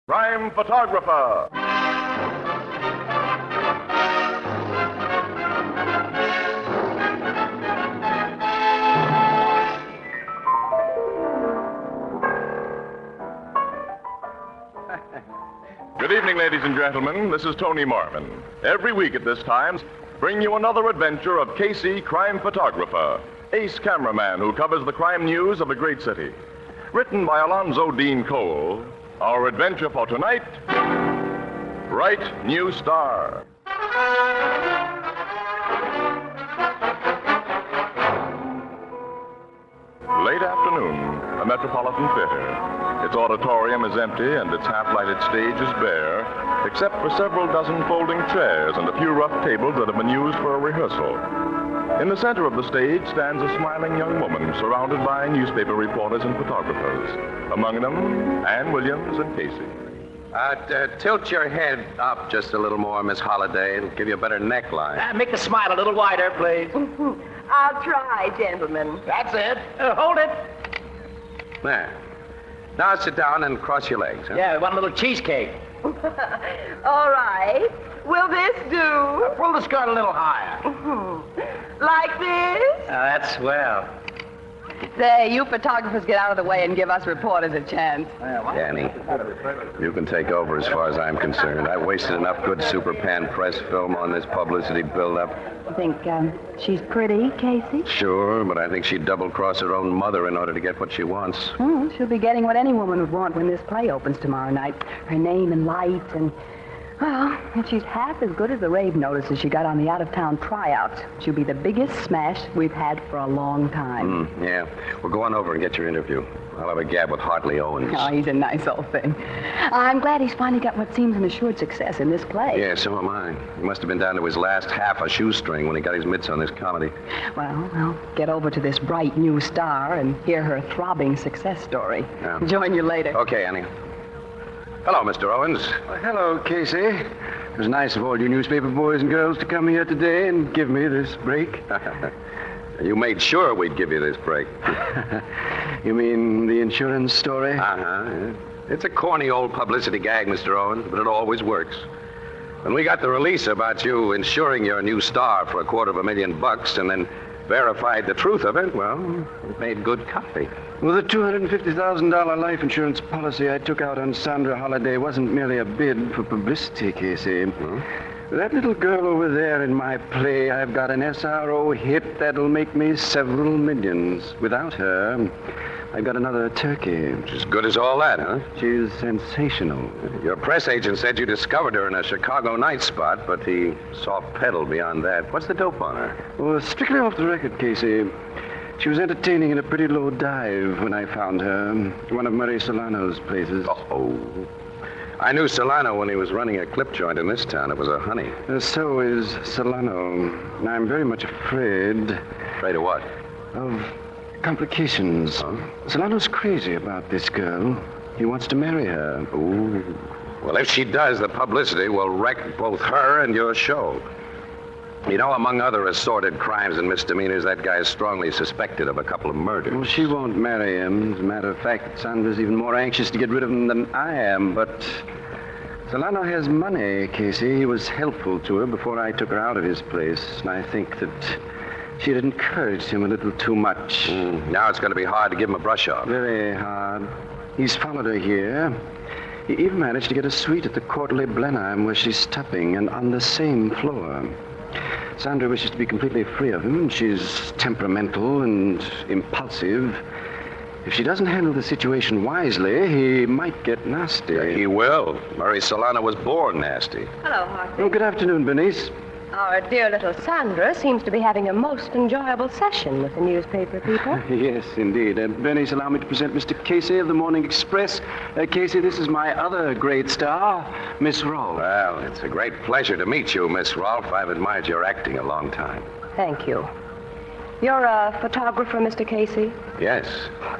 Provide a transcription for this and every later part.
Crime Photographer. Good evening, ladies and gentlemen. This is Tony Marvin. Every week at this time, bring you another adventure of Casey, Crime Photographer, ace cameraman who covers the crime news of a great city. Written by Alonzo Dean Cole, our adventure for tonight, Bright New Star. Late afternoon, a Metropolitan Theater. Its auditorium is empty and its half-lighted stage is bare, except for several dozen folding chairs and a few rough tables that have been used for a rehearsal. In the center of the stage stands a smiling young woman surrounded by newspaper reporters and photographers. Among them, Ann Williams and Casey. Tilt your head up just a little more, Miss Holliday. It'll give you a better neckline. Make the smile a little wider, please. I'll try, gentlemen. That's it. Hold it. There. Now sit down and cross your legs. Huh? Yeah, we want a little cheesecake. All right. Will this do? Pull the skirt a little higher. Like this? That's swell. Say, you photographers get out of the way and give us reporters a chance. Danny, you can take over as far as I'm concerned. I wasted enough good Super Pan press film on this publicity build-up. You think she's pretty, Casey? Sure, but I think she'd double-cross her own mother in order to get what she wants. She'll be getting what any woman would want when this play opens tomorrow night. Her name and lights and... Well, if she's half as good as the rave notices she got on the out-of-town tryouts, she'll be the biggest smash we've had for a long time. Yeah. Well, go on over and get your interview. I'll have a gab with Hartley Owens. Oh, he's a nice old thing. I'm glad he's finally got what seems an assured success in this play. Yeah, so am I. He must have been down to his last half a shoestring when he got his mitts on this comedy. Well, I'll get over to this bright new star and hear her throbbing success story. Yeah. Join you later. Okay, Annie. Hello, Mr. Owens. Hello, Casey. It was nice of all you newspaper boys and girls to come here today and give me this break. You made sure we'd give you this break. You mean the insurance story? Yeah. It's a corny old publicity gag, Mr. Owens, but it always works. When we got the release about you insuring your new star for $250,000 and then verified the truth of it, well, it made good copy. Well, the $250,000 life insurance policy I took out on Sandra Holliday wasn't merely a bid for publicity, Casey. That little girl over there in my play, I've got an SRO hit that'll make me several millions. Without her, I've got another turkey. She's as good as all that, huh? She's sensational. Your press agent said you discovered her in a Chicago night spot, but he soft-pedaled beyond that. What's the dope on her? Well, strictly off the record, Casey. She was entertaining in a pretty low dive when I found her. One of Murray Solano's places. Oh. I knew Solano when he was running a clip joint in this town. It was a honey. So is Solano. I'm very much afraid. Afraid of what? Of complications. Huh? Solano's crazy about this girl. He wants to marry her. Ooh. Well, if she does, the publicity will wreck both her and your show. You know, among other assorted crimes and misdemeanors, that guy is strongly suspected of a couple of murders. Well, she won't marry him. As a matter of fact, Sandra's even more anxious to get rid of him than I am. But Solano has money, Casey. He was helpful to her before I took her out of his place. And I think that she had encouraged him a little too much. Now it's going to be hard to give him a brush off. Very hard. He's followed her here. He even managed to get a suite at the Quarterly Blenheim where she's stopping, and on the same floor. Sandra wishes to be completely free of him. She's temperamental and impulsive. If she doesn't handle the situation wisely, he might get nasty. Yeah, he will. Murray Solano was born nasty. Hello, Hartley. Oh, good afternoon, Bernice. Our dear little Sandra seems to be having a most enjoyable session with the newspaper people. Yes, indeed. Bernice, allow me to present Mr. Casey of the Morning Express. Casey, this is my other great star, Miss Rolfe. Well, it's a great pleasure to meet you, Miss Rolfe. I've admired your acting a long time. Thank you. You're a photographer, Mr. Casey? Yes.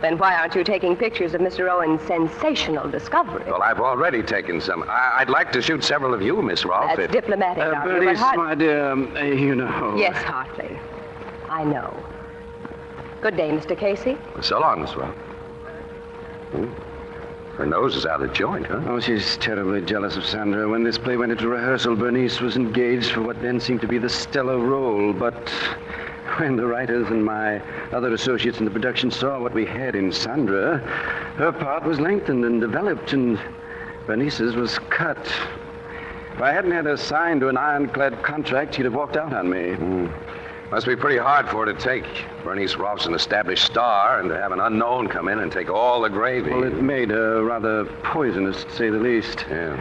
Then why aren't you taking pictures of Mr. Owen's sensational discovery? Well, I've already taken some. I'd like to shoot several of you, Miss Rolfe. That's diplomatic, Hartley. Bernice, my dear, you know. Yes, Hartley. I know. Good day, Mr. Casey. So long, Miss Rolfe. Her nose is out of joint, huh? Oh, she's terribly jealous of Sandra. When this play went into rehearsal, Bernice was engaged for what then seemed to be the stellar role. But when the writers and my other associates in the production saw what we had in Sandra, her part was lengthened and developed, and Bernice's was cut. If I hadn't had her signed to an ironclad contract, she'd have walked out on me. Must be pretty hard for her to take. Bernice Rolfe's an established star, and to have an unknown come in and take all the gravy. Well, it made her rather poisonous, to say the least. Yeah.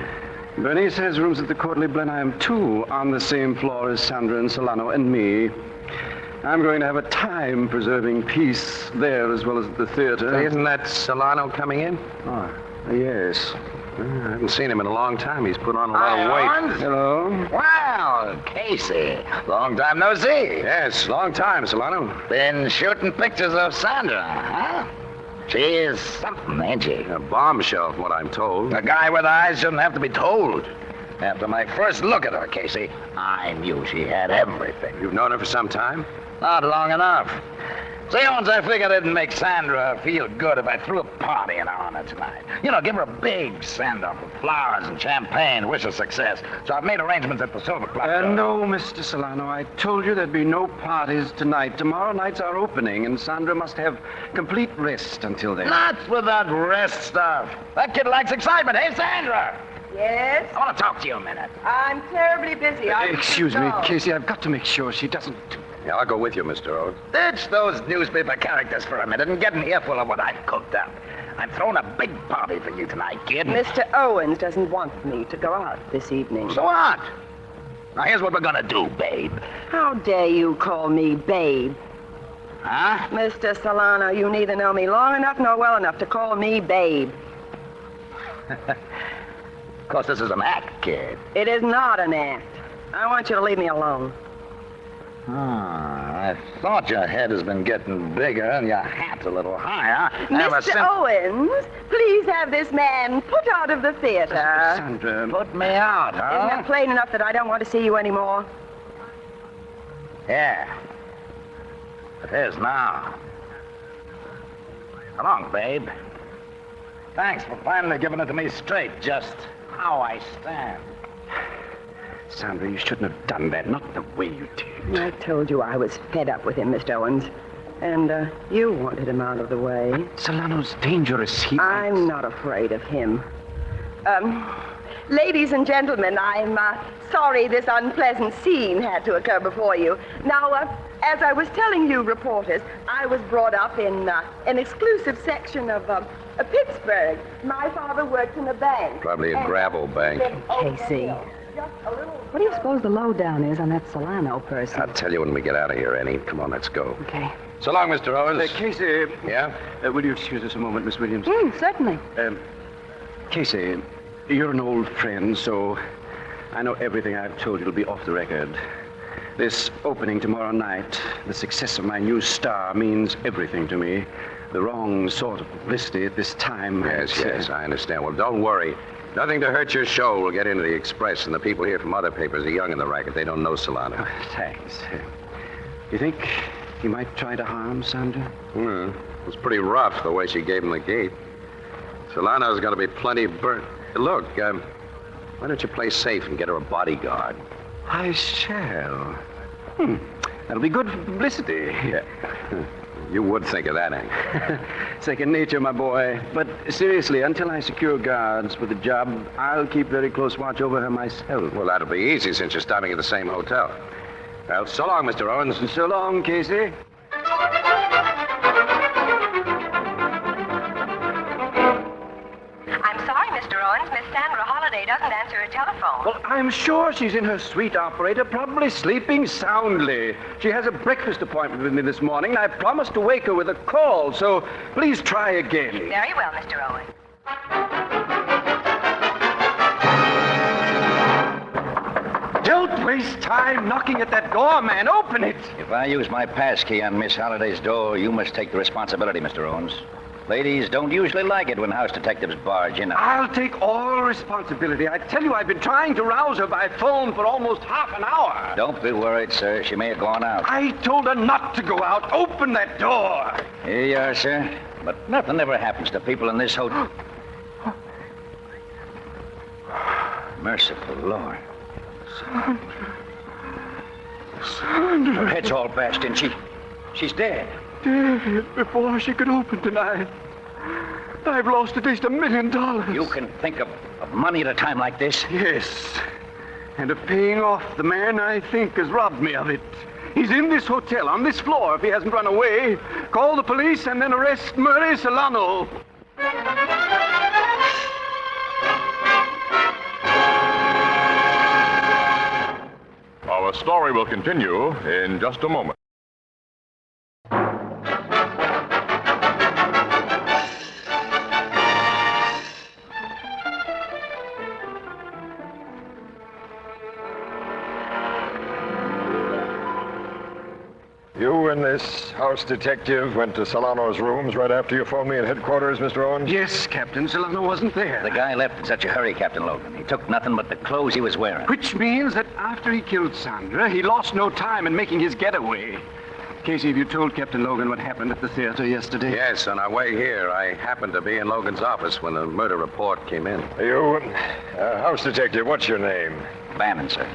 Bernice has rooms at the Courtly Blenheim, too, on the same floor as Sandra and Solano and me. I'm going to have a time preserving peace there as well as at the theater. Say, isn't that Solano coming in? Oh, yes. I haven't seen him in a long time. He's put on a lot of weight. Hello. Well, Casey, long time no see. Yes, long time, Solano. Been shooting pictures of Sandra, huh? She is something, ain't she? A bombshell, from what I'm told. A guy with eyes shouldn't have to be told. After my first look at her, Casey, I knew she had everything. You've known her for some time? Not long enough. See, Owens, I figured it'd make Sandra feel good if I threw a party in her honor tonight. You know, give her a big send-off with flowers and champagne, wish her success. So I've made arrangements at the Silver Club. No, Mr. Solano, I told you there'd be no parties tonight. Tomorrow night's our opening, and Sandra must have complete rest until then. Not with that rest stuff. That kid likes excitement. Hey, Sandra! Yes? I want to talk to you a minute. I'm terribly busy. Excuse me, Casey, I've got to make sure she doesn't... Yeah, I'll go with you, Mr. Owens. Ditch those newspaper characters for a minute and get an earful of what I've cooked up. I'm throwing a big party for you tonight, kid. Mr. Owens doesn't want me to go out this evening. So what? Now, here's what we're gonna do, babe. How dare you call me babe? Huh? Mr. Solano, you neither know me long enough nor well enough to call me babe. Of course, this is an act, kid. It is not an act. I want you to leave me alone. I thought your head has been getting bigger and your hat's a little higher. Mr. Owens, please have this man put out of the theater. Sandra... Put me out, Isn't huh? it plain enough that I don't want to see you anymore? Yeah. It is now. Come on, babe. Thanks for finally giving it to me straight, just how I stand. Sandra, you shouldn't have done that. Not the way you did. I told you I was fed up with him, Mr. Owens. And you wanted him out of the way. Solano's dangerous. I'm not afraid of him. Ladies and gentlemen, I'm sorry this unpleasant scene had to occur before you. Now, as I was telling you reporters, I was brought up in an exclusive section of Pittsburgh. My father worked in a bank. Probably a gravel bank. Casey, what do you suppose the lowdown is on that Solano person? I'll tell you when we get out of here, Annie. Come on, let's go. Okay. So long, Mr. Owens. Casey... Yeah? will you excuse us a moment, Miss Williams? Certainly. Casey, you're an old friend, so I know everything I've told you will be off the record. This opening tomorrow night, the success of my new star, means everything to me. The wrong sort of publicity at this time. Yes, I understand. Well, don't worry. Nothing to hurt your show. We'll get into the Express, and the people here from other papers are young in the racket. They don't know Solano. Oh, thanks. You think he might try to harm Sandra? It was pretty rough, the way she gave him the gate. Solano's going to be plenty burnt. Look, why don't you play safe and get her a bodyguard? I shall. That'll be good for publicity. Yeah. You would think of that, Hank. Second nature, my boy. But seriously, until I secure guards for the job, I'll keep very close watch over her myself. Well, that'll be easy since you're stopping at the same hotel. Well, so long, Mr. Owens. And so long, Casey. I'm sorry, Mr. Owens. Miss Sandra Holliday doesn't answer her telephone. Well, I'm sure she's in her suite, operator, probably sleeping soundly. She has a breakfast appointment with me this morning, and I promised to wake her with a call, so please try again. Very well, Mr. Owens. Don't waste time knocking at that door, man. Open it. If I use my pass key on Miss Holliday's door, you must take the responsibility, Mr. Owens. Ladies don't usually like it when house detectives barge in. I'll take all responsibility. I tell you, I've been trying to rouse her by phone for almost half an hour. Don't be worried, sir. She may have gone out. I told her not to go out. Open that door. Here you are, sir. But nothing ever happens to people in this hotel. Merciful Lord. Sandra. Her head's all bashed in. She's dead. Dead before she could open tonight. I've lost at least $1 million. You can think of money at a time like this? Yes. And of paying off the man I think has robbed me of it. He's in this hotel, on this floor, if he hasn't run away. Call the police and then arrest Murray Solano. Our story will continue in just a moment. You and this house detective went to Solano's rooms right after you phoned me at headquarters, Mr. Owens? Yes, Captain. Solano wasn't there. The guy left in such a hurry, Captain Logan. He took nothing but the clothes he was wearing. Which means that after he killed Sandra, he lost no time in making his getaway. Casey, have you told Captain Logan what happened at the theater yesterday? Yes, on our way here, I happened to be in Logan's office when the murder report came in. You, house detective, what's your name? Bannon, sir.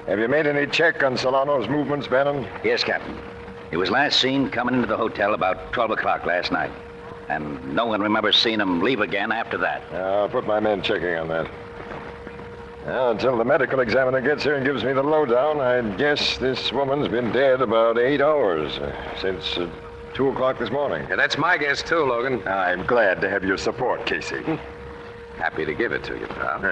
Have you made any check on Solano's movements, Bannon? Yes, Captain. He was last seen coming into the hotel about 12 o'clock last night. And no one remembers seeing him leave again after that. I'll put my men checking on that. Well, until the medical examiner gets here and gives me the lowdown, I'd guess this woman's been dead about 8 hours, since 2 o'clock this morning. Yeah, that's my guess, too, Logan. I'm glad to have your support, Casey. Happy to give it to you, pal.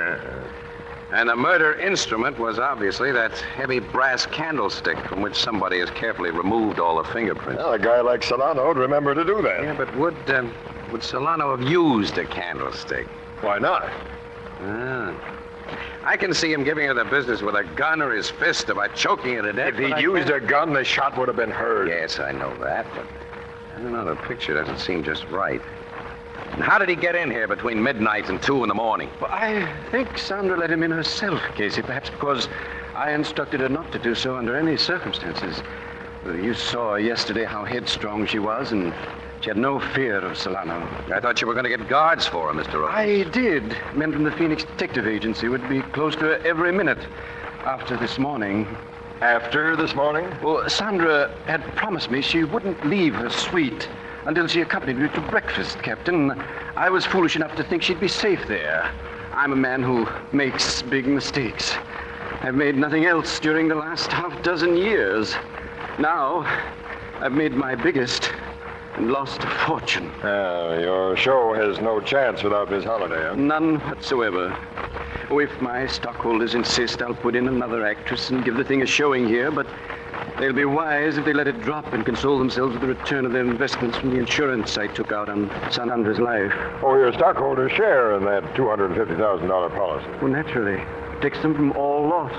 And the murder instrument was obviously that heavy brass candlestick from which somebody has carefully removed all the fingerprints. Well, a guy like Solano would remember to do that. Yeah, but would Solano have used a candlestick? Why not? I can see him giving her the business with a gun or his fist about choking her to death. If he'd used a gun, the shot would have been heard. Yes, I know that, but I don't know, the picture doesn't seem just right. And how did he get in here between midnight and 2 in the morning? Well, I think Sandra let him in herself, Casey, perhaps because I instructed her not to do so under any circumstances. Well, you saw yesterday how headstrong she was, and she had no fear of Solano. I thought you were going to get guards for her, Mr. Owens. I did. Men from the Phoenix Detective Agency would be close to her every minute after this morning. After this morning? Well, Sandra had promised me she wouldn't leave her suite until she accompanied me to breakfast, Captain. I was foolish enough to think she'd be safe there. I'm a man who makes big mistakes. I've made nothing else during the last half-dozen years. Now, I've made my biggest and lost a fortune. Your show has no chance without Miss Holliday, huh? None whatsoever. Oh, if my stockholders insist, I'll put in another actress and give the thing a showing here, but they'll be wise if they let it drop and console themselves with the return of their investments from the insurance I took out on Sandra's life. Oh, your stockholders share in that $250,000 policy. Well, naturally. Protects them from all loss.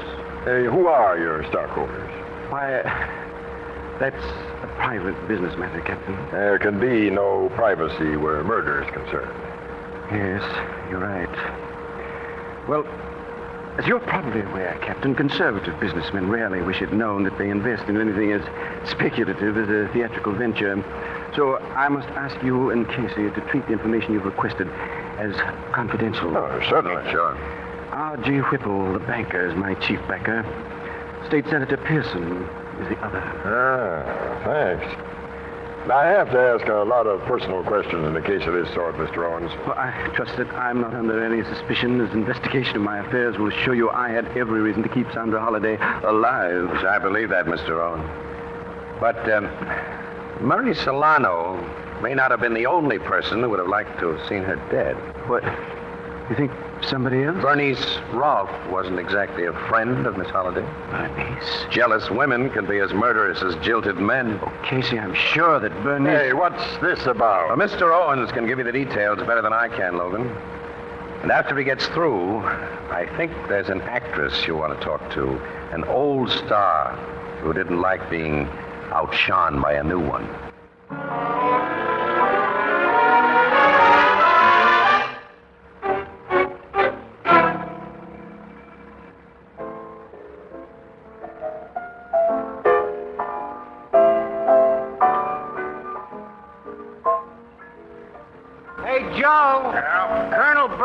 Who are your stockholders? Why, that's a private business matter, Captain. There can be no privacy where murder is concerned. Yes, you're right. Well, as you're probably aware, Captain, conservative businessmen rarely wish it known that they invest in anything as speculative as a theatrical venture. So I must ask you and Casey to treat the information you've requested as confidential. Oh, certainly. Sure. R.G. Whipple, the banker, is my chief backer. State Senator Pearson is the other. Thanks. Now, I have to ask a lot of personal questions in a case of this sort, Mr. Owens. Well, I trust that I'm not under any suspicion, as investigation of my affairs will show you I had every reason to keep Sandra Holliday alive. Yes, I believe that, Mr. Owen. But Murray Solano may not have been the only person who would have liked to have seen her dead. What? You think somebody else? Bernice Rolfe wasn't exactly a friend of Miss Holliday. Bernice? Jealous women can be as murderous as jilted men. Oh, Casey, I'm sure that Bernice... Hey, what's this about? Well, Mr. Owens can give you the details better than I can, Logan. And after he gets through, I think there's an actress you want to talk to. An old star who didn't like being outshone by a new one.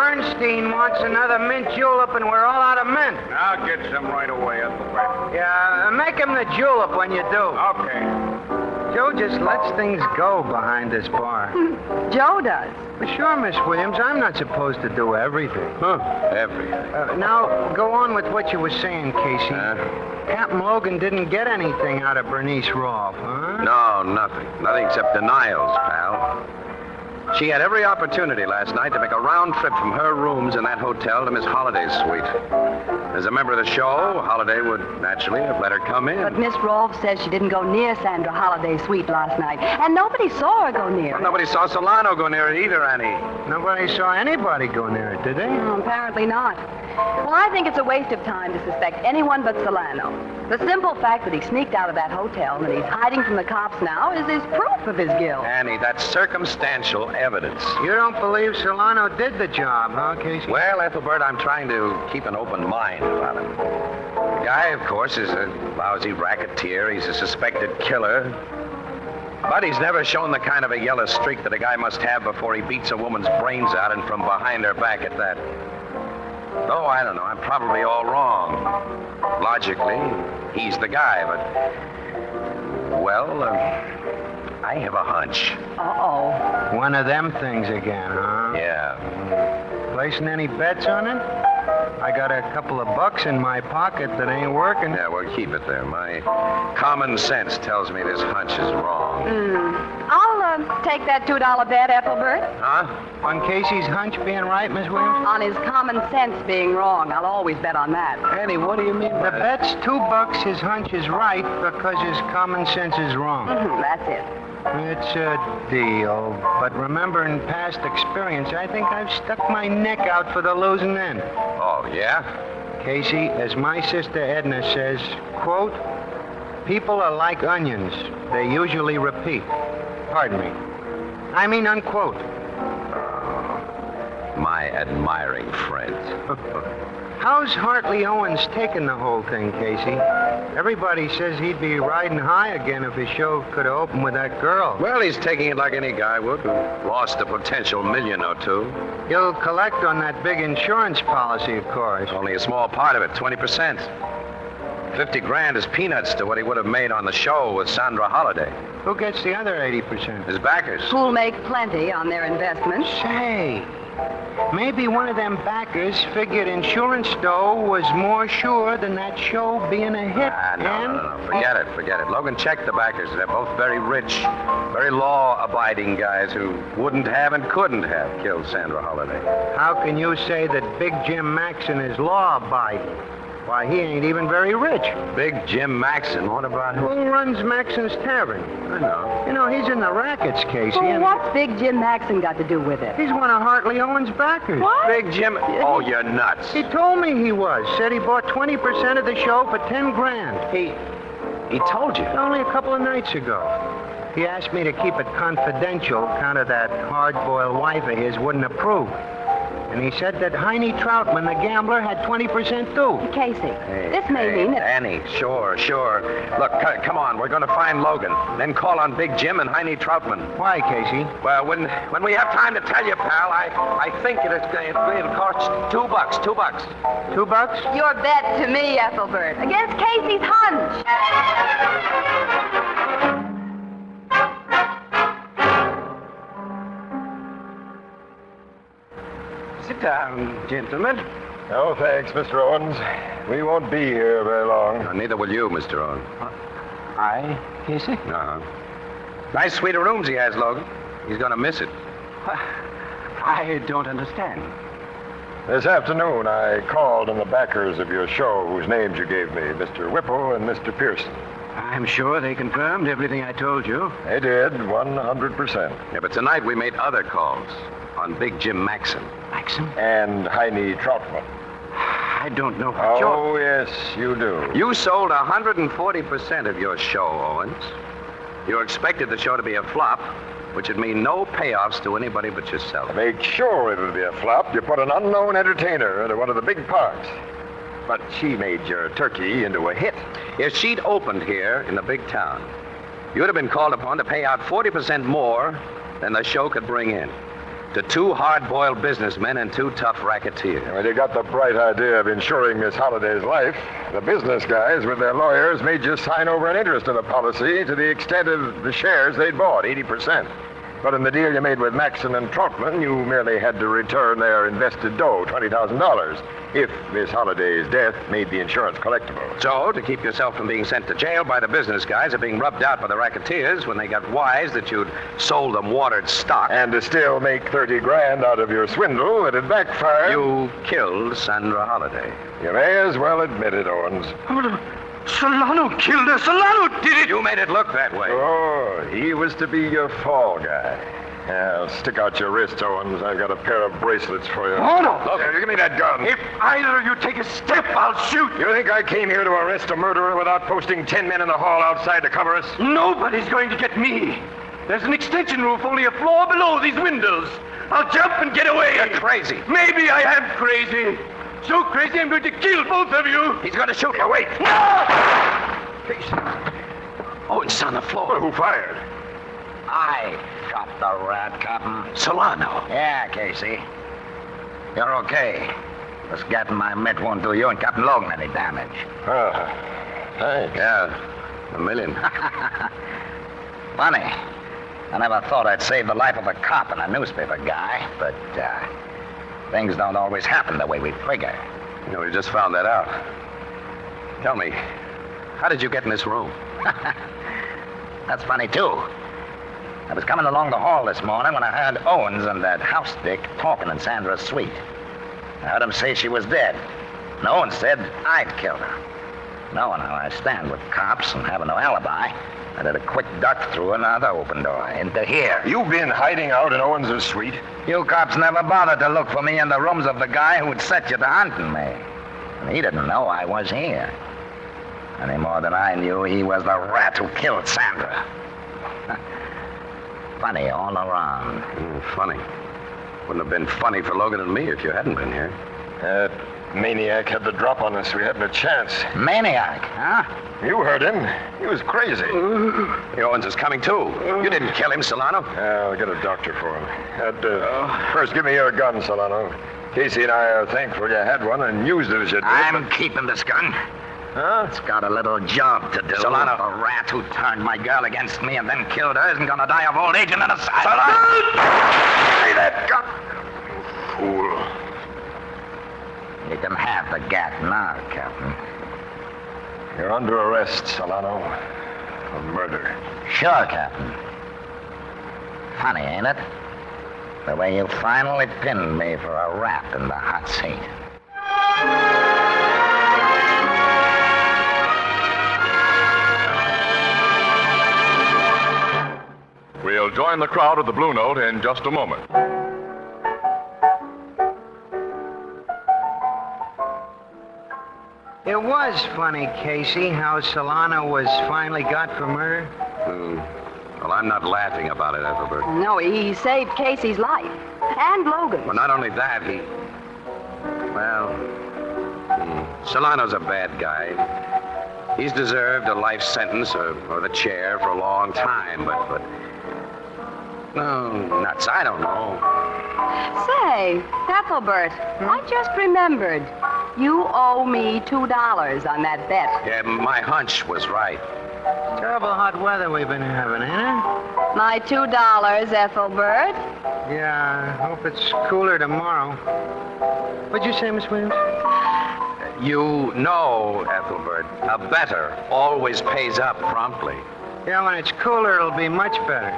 Bernstein wants another mint julep, and we're all out of mint. I'll get some right away, Ethelbert. Yeah, make him the julep when you do. Okay. Joe just lets things go behind this bar. Joe does. Well, sure, Miss Williams. I'm not supposed to do everything. Everything. Now, go on with what you were saying, Casey. Captain Logan didn't get anything out of Bernice Rolfe, huh? No, nothing. Nothing except denials, pal. She had every opportunity last night to make a round trip from her rooms in that hotel to Miss Holliday's suite. As a member of the show, Holliday would naturally have let her come in. But Miss Rolfe says she didn't go near Sandra Holliday's suite last night, and nobody saw her go near Well, it. nobody saw Solano go near it either, Annie. Nobody saw anybody go near it, did they? Apparently not. Well, I think it's a waste of time to suspect anyone but Solano. The simple fact that he sneaked out of that hotel and that he's hiding from the cops now is proof of his guilt. Annie, that's circumstantial evidence. You don't believe Solano did the job, huh, Casey? Well, Ethelbert, I'm trying to keep an open mind about him. The guy, of course, is a lousy racketeer. He's a suspected killer. But he's never shown the kind of a yellow streak that a guy must have before he beats a woman's brains out and from behind her back at that. Oh, I don't know. I'm probably all wrong. Logically, he's the guy, but... Well, I have a hunch. Uh-oh. One of them things again, huh? Yeah. Placing any bets on it? I got a couple of bucks in my pocket that ain't working. Yeah, well, keep it there. My common sense tells me this hunch is wrong. I'll take that $2 bet, Ethelbert. Huh? On Casey's hunch being right, Miss Williams? On his common sense being wrong. I'll always bet on that. Annie, what do you mean by The that? bet's $2 his hunch is right because his common sense is wrong. That's it. It's a deal. But remembering past experience, I think I've stuck my neck out for the losing end. Oh, yeah? Casey, as my sister Edna says, quote, people are like onions. They usually repeat. Pardon me. I mean, unquote. My admiring friend. How's Hartley Owens taking the whole thing, Casey? Everybody says he'd be riding high again if his show could have opened with that girl. Well, he's taking it like any guy would who lost a potential million or two. He'll collect on that big insurance policy, of course. Only a small part of it, 20%. 50 grand is peanuts to what he would have made on the show with Sandra Holliday. Who gets the other 80%? His backers. Who'll make plenty on their investments. Say, maybe one of them backers figured insurance dough was more sure than that show being a hit. No. Forget it. Logan checked the backers. They're both very rich, very law-abiding guys who wouldn't have and couldn't have killed Sandra Holliday. How can you say that Big Jim Maxon is law-abiding? Why, he ain't even very rich. Big Jim Maxon, what about him? Who runs Maxon's Tavern? I know. You know, he's in the rackets, Casey. Well, and what's Big Jim Maxon got to do with it? He's one of Hartley Owens' backers. What? Big Jim? Oh, you're nuts. He told me he was. Said he bought 20% of the show for 10 grand. He told you. Only a couple of nights ago. He asked me to keep it confidential, kind of that hard-boiled wife of his wouldn't approve. And he said that Heine Troutman, the gambler, had 20% too. Casey, this may mean that... Annie, sure. Look, come on. We're going to find Logan. Then call on Big Jim and Heine Troutman. Why, Casey? Well, when we have time to tell you, pal, I think it'll cost $2. $2? Your bet to me, Ethelbert, against Casey's hunch. Sit down, gentlemen. Oh, thanks, Mr. Owens. We won't be here very long. Neither will you, Mr. Owen. I, Casey? Uh-huh. Nice suite of rooms he has, Logan. He's going to miss it. I don't understand. This afternoon, I called on the backers of your show, whose names you gave me, Mr. Whipple and Mr. Pearson. I'm sure they confirmed everything I told you. They did, 100%. Yeah, but tonight we made other calls on Big Jim Maxon. Maxon? And Heine Troutman. I don't know what you're... Oh, yes, you do. You sold 140% of your show, Owens. You expected the show to be a flop, which would mean no payoffs to anybody but yourself. To make sure it would be a flop, you put an unknown entertainer into one of the big parts. But she made your turkey into a hit. If she'd opened here in the big town, you'd have been called upon to pay out 40% more than the show could bring in. to 2 hard-boiled businessmen and 2 tough racketeers. When you got the bright idea of insuring Miss Holliday's life, the business guys with their lawyers made you sign over an interest in the policy to the extent of the shares they'd bought, 80%. But in the deal you made with Maxon and Troutman, you merely had to return their invested dough, $20,000, if Miss Holliday's death made the insurance collectible. So, to keep yourself from being sent to jail by the business guys or being rubbed out by the racketeers when they got wise that you'd sold them watered stock... And to still make $30,000 out of your swindle, it had backfired. You killed Sandra Holliday. You may as well admit it, Owens. Solano killed her. Solano did it. You made it look that way. Oh, he was to be your fall guy. Yeah, stick out your wrist, Owens. I've got a pair of bracelets for you. Oh, no. Look, give me that gun. If either of you take a step, I'll shoot. You think I came here to arrest a murderer without posting 10 men in the hall outside to cover us? Nobody's going to get me. There's an extension roof only a floor below these windows. I'll jump and get away. You're crazy. Maybe I am crazy. So crazy I'm going to kill both of you. He's going to shoot you. Wait. No! Oh, it's on the floor. Well, who fired? I shot the rat, Captain. Solano. Yeah, Casey. You're okay. This gat in my mitt won't do you and Captain Logan any damage. Thanks. Yeah, $1 million. Funny. I never thought I'd save the life of a cop and a newspaper guy, but things don't always happen the way we figure. You know, we just found that out. Tell me, how did you get in this room? That's funny, too. I was coming along the hall this morning when I heard Owens and that house dick talking in Sandra's suite. I heard him say she was dead. And Owens said I'd killed her. Knowing how I stand with cops and having no alibi, I did a quick duck through another open door into here. You've been hiding out in Owens' suite? You cops never bothered to look for me in the rooms of the guy who'd set you to hunting me. And he didn't know I was here. Any more than I knew he was the rat who killed Sandra. Funny all around. Funny. Wouldn't have been funny for Logan and me if you hadn't been here. That maniac had the drop on us. We hadn't a chance. Maniac, huh? You heard him. He was crazy. The Owens is coming, too. You didn't kill him, Solano. I'll get a doctor for him. First, give me your gun, Solano. Casey and I are thankful you had one and used it as you did. I'm keeping this gun. Huh? It's got a little job to do. Solano. The rat who turned my girl against me and then killed her isn't gonna die of old age in an asylum. Solano! Hey, that gun! Fool. You can have the gat now, Captain. You're under arrest, Solano. For murder. Sure, Captain. Funny, ain't it? The way you finally pinned me for a rap in the hot seat. We'll join the crowd at the Blue Note in just a moment. It was funny, Casey, how Solano was finally got for murder. Well, I'm not laughing about it, Ethelbert. No, he saved Casey's life. And Logan's. Well, not only that, Solano's a bad guy. He's deserved a life sentence or the chair for a long time, but... No, nuts, I don't know. Say, Ethelbert, I just remembered. You owe me $2 on that bet. Yeah, my hunch was right. Terrible hot weather we've been having, ain't it? My $2, Ethelbert. Yeah, I hope it's cooler tomorrow. What'd you say, Miss Williams? You know, Ethelbert, a better always pays up promptly. Yeah, when it's cooler, it'll be much better.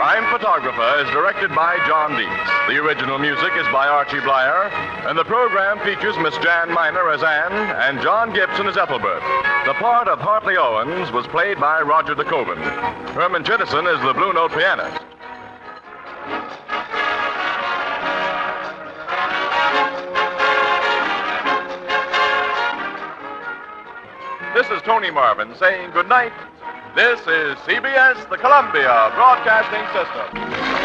Crime Photographer is directed by John Dietz. The original music is by Archie Blyer, and the program features Miss Jan Miner as Anne and John Gibson as Ethelbert. The part of Hartley Owens was played by Roger DeKoven. Herman Chittison is the Blue Note pianist. This is Tony Marvin saying good night. This is CBS, the Columbia Broadcasting System.